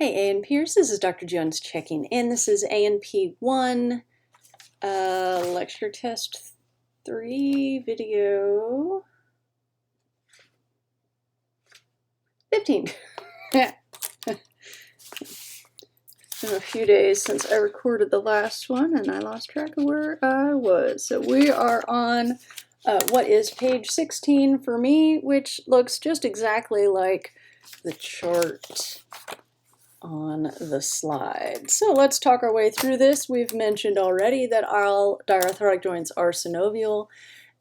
Hey A&Pers, this is Dr. Jones checking in. This is A&P1, lecture test 3, video 15. It's been a few days since I recorded the last one and I lost track of where I was. So we are on what is page 16 for me, which looks just exactly like the chart on the slide. So let's talk our way through this. We've mentioned already that all diarthrotic joints are synovial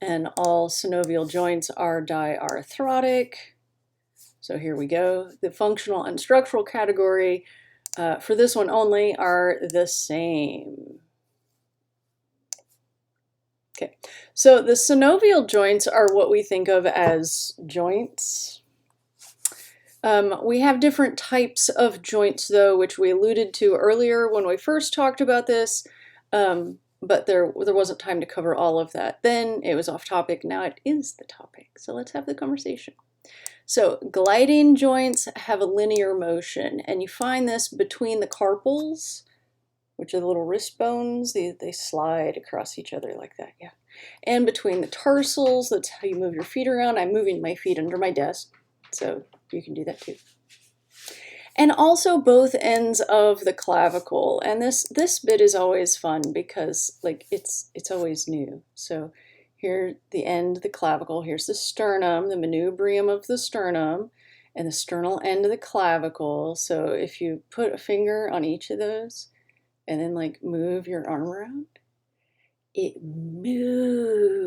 and all synovial joints are diarthrotic. So here we go. The functional and structural category for this one only are the same. Okay, so the synovial joints are what we think of as joints. We have different types of joints, though, which we alluded to earlier when we first talked about this, but there wasn't time to cover all of that. Then it was off topic. Now it is the topic. So let's have the conversation. So gliding joints have a linear motion, and you find this between the carpals, which are the little wrist bones. They slide across each other like that, yeah. And between the tarsals, that's how you move your feet around. I'm moving my feet under my desk, so you can do that too. And also both ends of the clavicle. And this bit is always fun because like it's always new. So here the end of the clavicle, here's the sternum, the manubrium of the sternum, and the sternal end of the clavicle. So if you put a finger on each of those and then like move your arm around, it moves.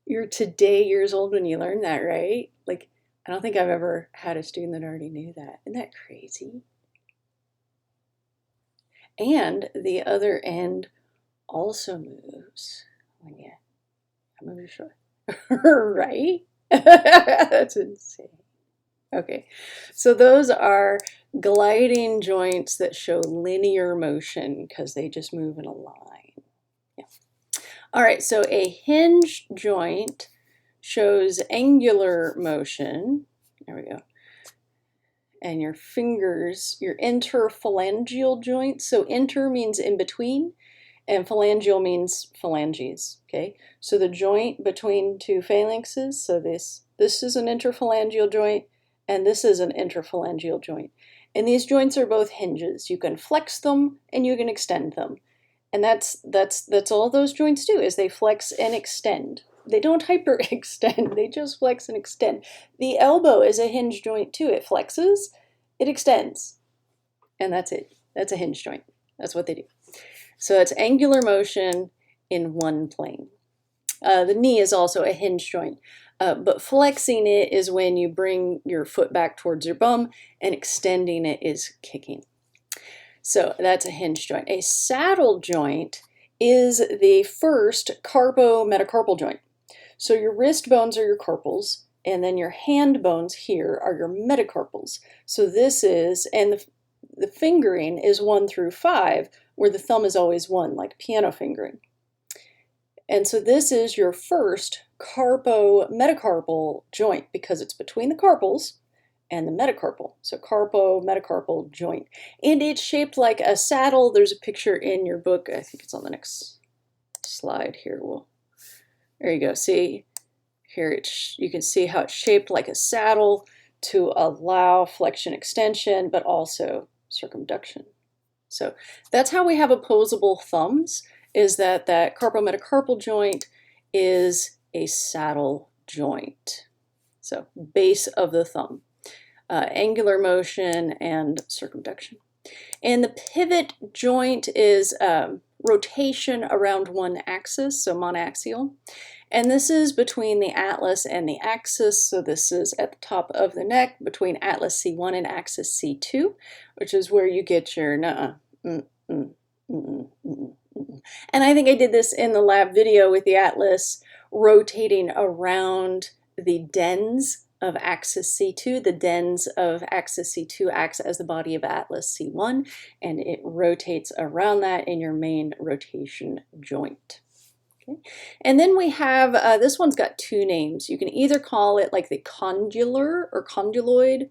You're today years old when you learn that, right? Like, I don't think I've ever had a student that already knew that. Isn't that crazy? And the other end also moves when you move your shoulder, right? That's insane. Okay, so those are gliding joints that show linear motion because they just move in a line. Yeah. All right, so a hinge joint shows angular motion. There we go. And your fingers, your interphalangeal joints. So inter means in between, and phalangeal means phalanges. Okay, so the joint between two phalanxes. So this is an interphalangeal joint, and this is an interphalangeal joint. And these joints are both hinges. You can flex them and you can extend them. And that's all those joints do, is they flex and extend. They don't hyperextend, they just flex and extend. The elbow is a hinge joint too. It flexes, it extends, and that's it. That's a hinge joint. That's what they do. So it's angular motion in one plane. The knee is also a hinge joint, but flexing it is when you bring your foot back towards your bum, and extending it is kicking. So that's a hinge joint. A saddle joint is the first carpo-metacarpal joint. So your wrist bones are your carpals, and then your hand bones here are your metacarpals. So this is, and the fingering is 1 through 5, where the thumb is always 1, like piano fingering. And so this is your first carpo-metacarpal joint because it's between the carpals and the metacarpal. So carpo-metacarpal joint. And it's shaped like a saddle. There's a picture in your book. I think it's on the next slide here. There you go. See, here you can see how it's shaped like a saddle to allow flexion extension, but also circumduction. So that's how we have opposable thumbs, is that carpo-metacarpal joint is a saddle joint. So base of the thumb. Angular motion and circumduction. And the pivot joint is rotation around one axis, so monaxial. And this is between the atlas and the axis, so this is at the top of the neck between atlas C1 and axis C2, which is where you get your And I think I did this in the lab video with the atlas rotating around the dens of axis C2. The dens of axis C2 acts as the body of atlas C1, and it rotates around that in your main rotation joint. Okay. And then we have, this one's got 2 names. You can either call it like the condylar or condyloid,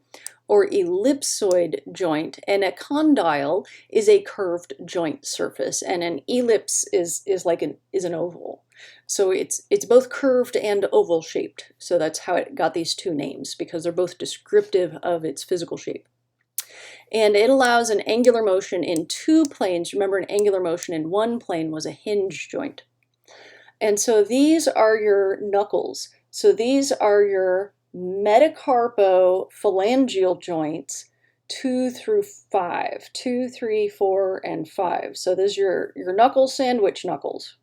or ellipsoid joint, and a condyle is a curved joint surface, and an ellipse is an oval. So it's both curved and oval shaped. So that's how it got these two names, because they're both descriptive of its physical shape. And it allows an angular motion in two planes. Remember, an angular motion in one plane was a hinge joint. And so these are your knuckles. So these are your metacarpophalangeal joints 2 through 5, 2, 3, 4, and 5. So there's your knuckle sandwich knuckles.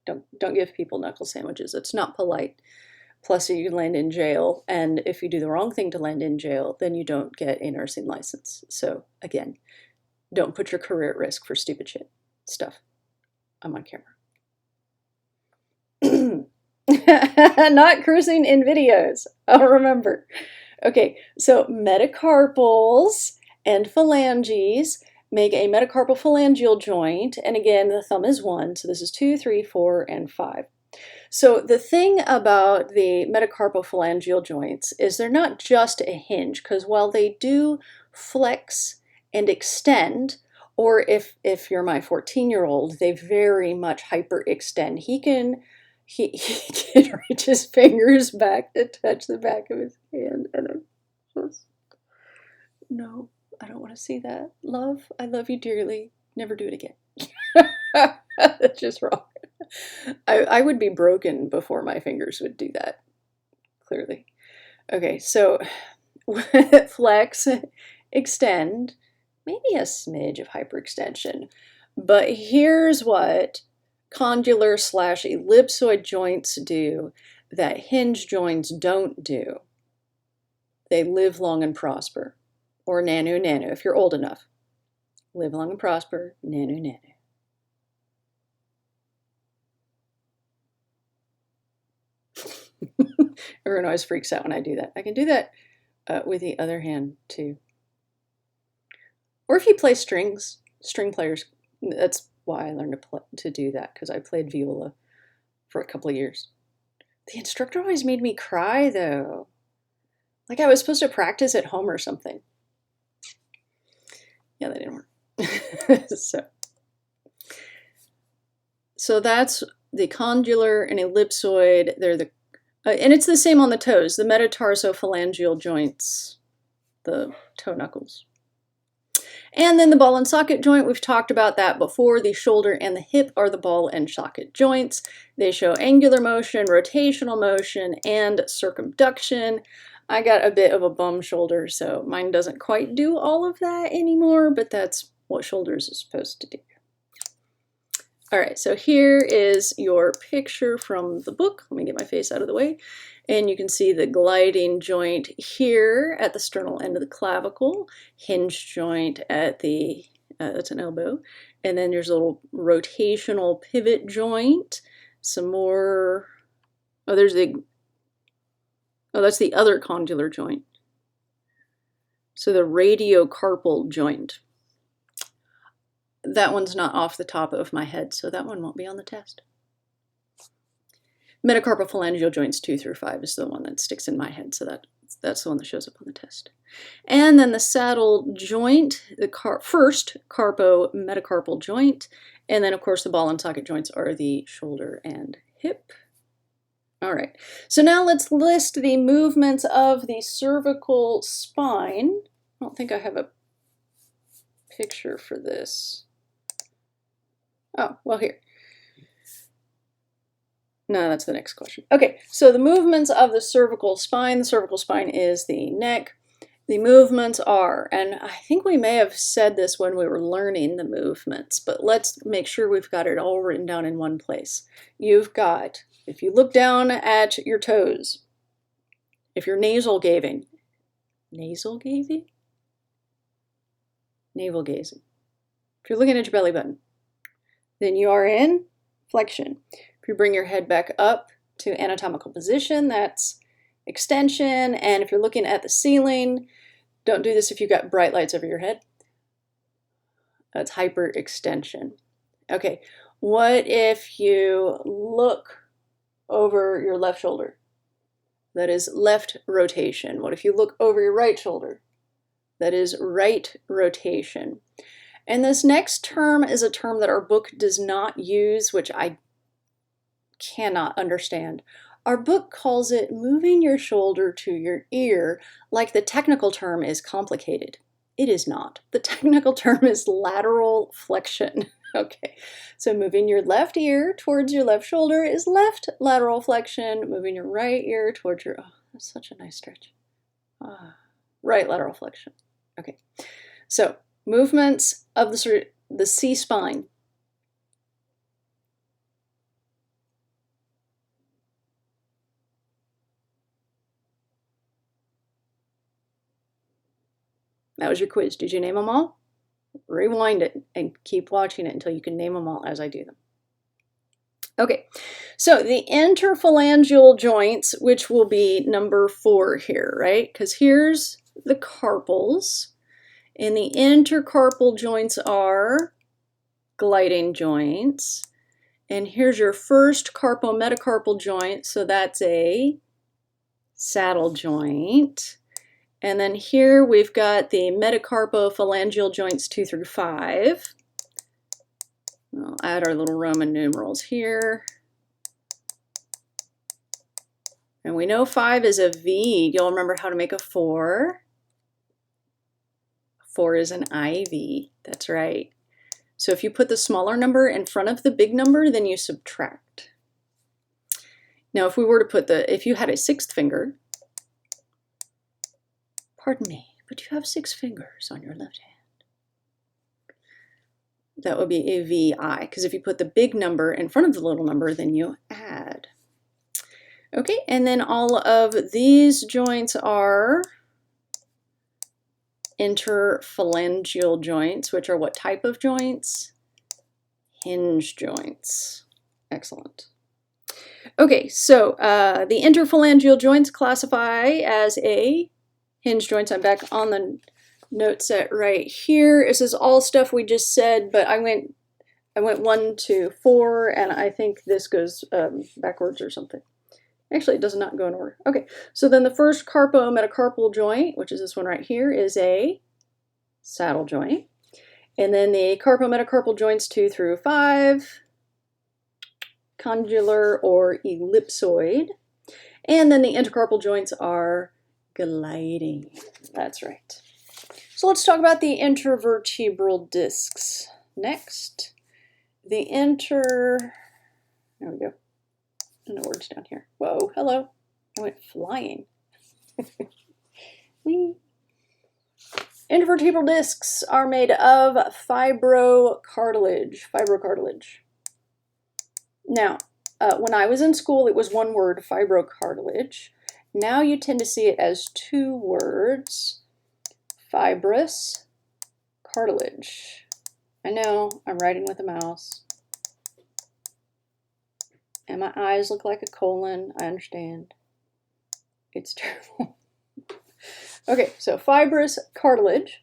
Don't give people knuckle sandwiches. It's not polite. Plus you land in jail, and if you do the wrong thing to land in jail, then you don't get a nursing license. So again, don't put your career at risk for stupid shit stuff. I'm on camera. Not cursing in videos. I'll remember. Okay, so metacarpals and phalanges make a metacarpophalangeal joint, and again, the thumb is 1, so this is 2, 3, 4, and 5. So the thing about the metacarpophalangeal joints is they're not just a hinge, because while they do flex and extend, or if you're my 14-year-old, they very much hyperextend. He can reach his fingers back to touch the back of his hand, and I'm just, no, I don't want to see that. Love, I love you dearly. Never do it again. That's just wrong. I would be broken before my fingers would do that, clearly. Okay, so flex, extend, maybe a smidge of hyperextension. But here's what condylar / ellipsoid joints do that hinge joints don't do. They live long and prosper. Or nanu nanu, if you're old enough. Live long and prosper, nanu nanu. Everyone always freaks out when I do that. I can do that with the other hand too. Or if you play strings, string players, that's why I learned to do that, because I played viola for a couple of years. The instructor always made me cry though. Like I was supposed to practice at home or something. Yeah, that didn't work. So that's the condylar and ellipsoid. They're the and it's the same on the toes, the metatarsophalangeal joints, the toe knuckles. And then the ball and socket joint, we've talked about that before. The shoulder and the hip are the ball and socket joints. They show angular motion, rotational motion, and circumduction. I got a bit of a bum shoulder, so mine doesn't quite do all of that anymore, but that's what shoulders are supposed to do. All right, so here is your picture from the book. Let me get my face out of the way. And you can see the gliding joint here at the sternal end of the clavicle, hinge joint at the, that's an elbow. And then there's a little rotational pivot joint. Some more, that's the other condylar joint. So the radiocarpal joint. That one's not off the top of my head, so that one won't be on the test. Metacarpophalangeal joints 2 through 5 is the one that sticks in my head, so that's the one that shows up on the test. And then the saddle joint, the first carpo-metacarpal joint, and then of course the ball and socket joints are the shoulder and hip. All right, so now let's list the movements of the cervical spine. I don't think I have a picture for this. Oh, well, here. No, that's the next question. Okay, so the movements of the cervical spine is the neck. The movements are, and I think we may have said this when we were learning the movements, but let's make sure we've got it all written down in one place. You've got, if you look down at your toes, if you're navel gazing? If you're looking at your belly button, then you are in flexion. If you bring your head back up to anatomical position, that's extension. And if you're looking at the ceiling, don't do this if you've got bright lights over your head. That's hyperextension. Okay, what if you look over your left shoulder? That is left rotation. What if you look over your right shoulder? That is right rotation. And this next term is a term that our book does not use, which I cannot understand. Our book calls it moving your shoulder to your ear, like the technical term is complicated. It is not. The technical term is lateral flexion. Okay, so moving your left ear towards your left shoulder is left lateral flexion. Moving your right ear towards your, oh, that's such a nice stretch. Right lateral flexion. Okay, so movements of the C-spine. That was your quiz. Did you name them all? Rewind it and keep watching it until you can name them all as I do them. Okay, so the interphalangeal joints, which will be number 4 here, right? Because here's the carpals, and the intercarpal joints are gliding joints. And here's your first carpometacarpal joint, so that's a saddle joint. And then here we've got the metacarpophalangeal joints 2 through 5. We'll add our little Roman numerals here. And we know 5 is a V. You'll remember how to make a 4. 4 is an IV. That's right. So if you put the smaller number in front of the big number, then you subtract. Now if we were to put if you had a 6th finger, pardon me, but you have 6 fingers on your left hand. That would be a VI, because if you put the big number in front of the little number, then you add. Okay, and then all of these joints are interphalangeal joints, which are what type of joints? Hinge joints. Excellent. Okay, so the interphalangeal joints classify as a hinge joints. I'm back on the note set right here. This is all stuff we just said, but I went 1 to 4, and I think this goes backwards or something. Actually, it does not go in order. Okay, so then the first carpometacarpal joint, which is this one right here, is a saddle joint. And then the carpometacarpal joints 2 through 5, condylar or ellipsoid. And then the intercarpal joints are gliding. That's right. So let's talk about the intervertebral discs next. There we go. No words down here. Whoa, hello. I went flying. Intervertebral discs are made of fibrocartilage. Now, when I was in school, it was one word, fibrocartilage. Now you tend to see it as 2 words, fibrous cartilage. I know, I'm writing with a mouse. And my eyes look like a colon. I understand. It's terrible. Okay, so fibrous cartilage.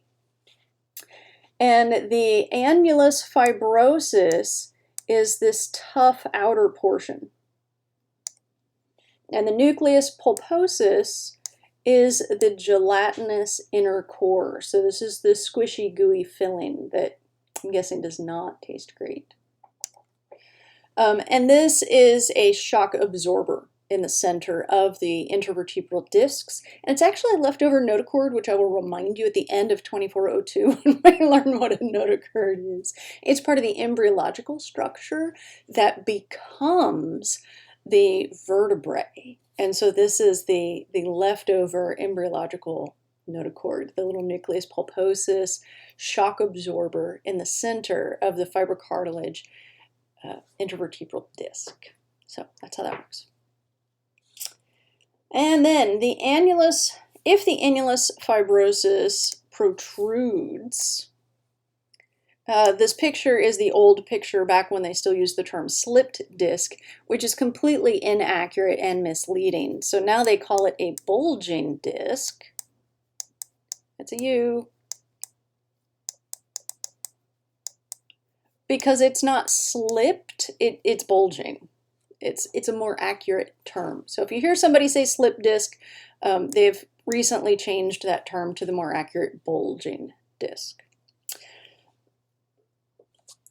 And the annulus fibrosus is this tough outer portion. And the nucleus pulposus is the gelatinous inner core. So this is the squishy, gooey filling that I'm guessing does not taste great. And this is a shock absorber in the center of the intervertebral discs. And it's actually a leftover notochord, which I will remind you at the end of 2402 when we learn what a notochord is. It's part of the embryological structure that becomes the vertebrae. And so this is the leftover embryological notochord, the little nucleus pulposus shock absorber in the center of the fibrocartilage intervertebral disc. So that's how that works. And then the annulus, if the annulus fibrosus protrudes, this picture is the old picture back when they still used the term slipped disc, which is completely inaccurate and misleading. So now they call it a bulging disc. That's a U. Because it's not slipped, it's bulging. It's a more accurate term. So if you hear somebody say slip disc, they've recently changed that term to the more accurate bulging disc.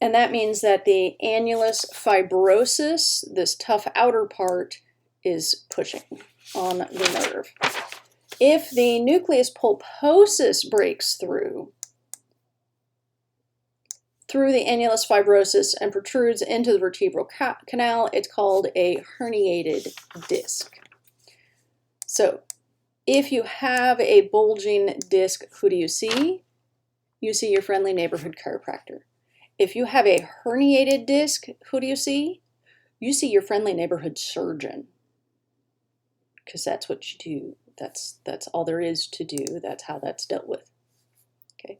And that means that the annulus fibrosus, this tough outer part, is pushing on the nerve. If the nucleus pulposus breaks through the annulus fibrosus and protrudes into the vertebral canal, it's called a herniated disc. So if you have a bulging disc, who do you see? You see your friendly neighborhood chiropractor. If you have a herniated disc, who do you see? You see your friendly neighborhood surgeon. Because that's what you do. That's all there is to do. That's how that's dealt with. Okay.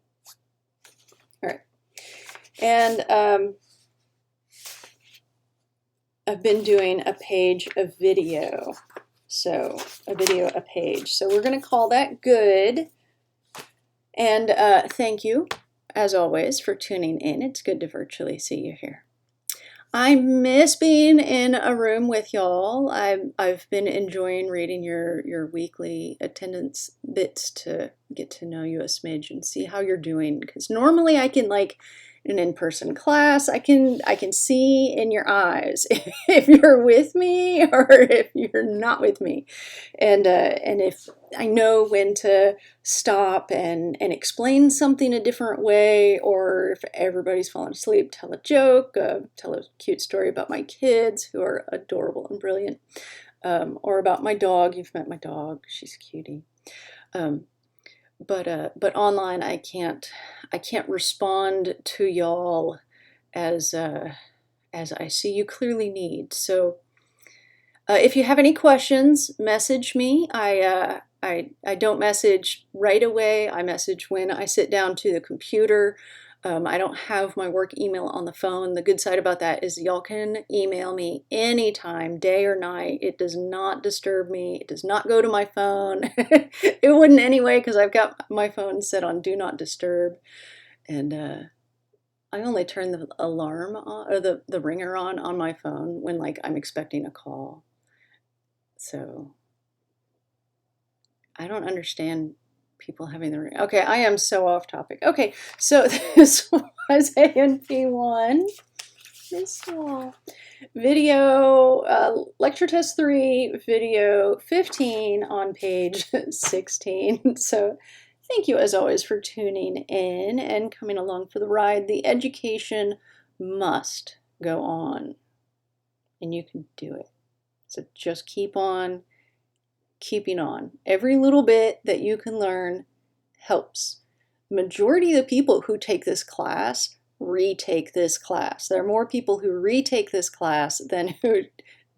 All right. And I've been doing a page of video. So a video a page. So we're going to call that good. And thank you, as always, for tuning in. It's good to virtually see you here. I miss being in a room with y'all. I've been enjoying reading your weekly attendance bits to get to know you a smidge and see how you're doing. Because normally I can, like, in an in-person class, I can see in your eyes if you're with me or if you're not with me, and if I know when to stop and explain something a different way, or if everybody's fallen asleep, tell a joke, tell a cute story about my kids who are adorable and brilliant, or about my dog. You've met my dog; she's a cutie. But online I can't respond to y'all as I see you clearly need. So if you have any questions, message me. I don't message right away. I message when I sit down to the computer. I don't have my work email on the phone. The good side about that is y'all can email me anytime, day or night. It does not disturb me. It does not go to my phone. It wouldn't anyway, because I've got my phone set on Do Not Disturb. And I only turn the alarm on, or the ringer on my phone when, like, I'm expecting a call. So I don't understand people having the ring. Okay, I am so off topic. Okay, so this was ANP1. This video, lecture test 3, video 15 on page 16. So thank you as always for tuning in and coming along for the ride. The education must go on, and you can do it. So just keep on keeping on. Every little bit that you can learn helps. The majority of the people who take this class retake this class. There are more people who retake this class than who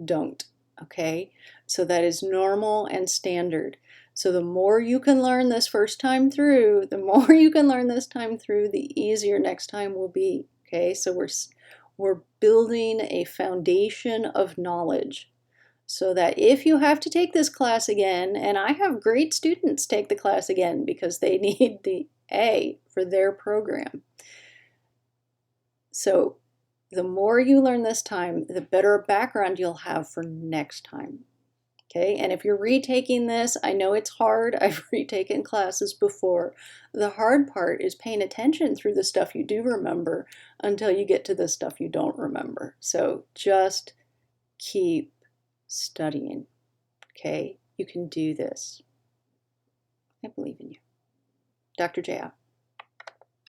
don't, okay? So that is normal and standard. So the more you can learn this first time through, the more you can learn this time through, the easier next time will be, okay? So we're building a foundation of knowledge, so that if you have to take this class again, and I have great students take the class again because they need the A for their program. So the more you learn this time, the better background you'll have for next time. Okay, and if you're retaking this, I know it's hard. I've retaken classes before. The hard part is paying attention through the stuff you do remember until you get to the stuff you don't remember. So just keep studying. Okay, you can do this. I believe in you. Dr. J out.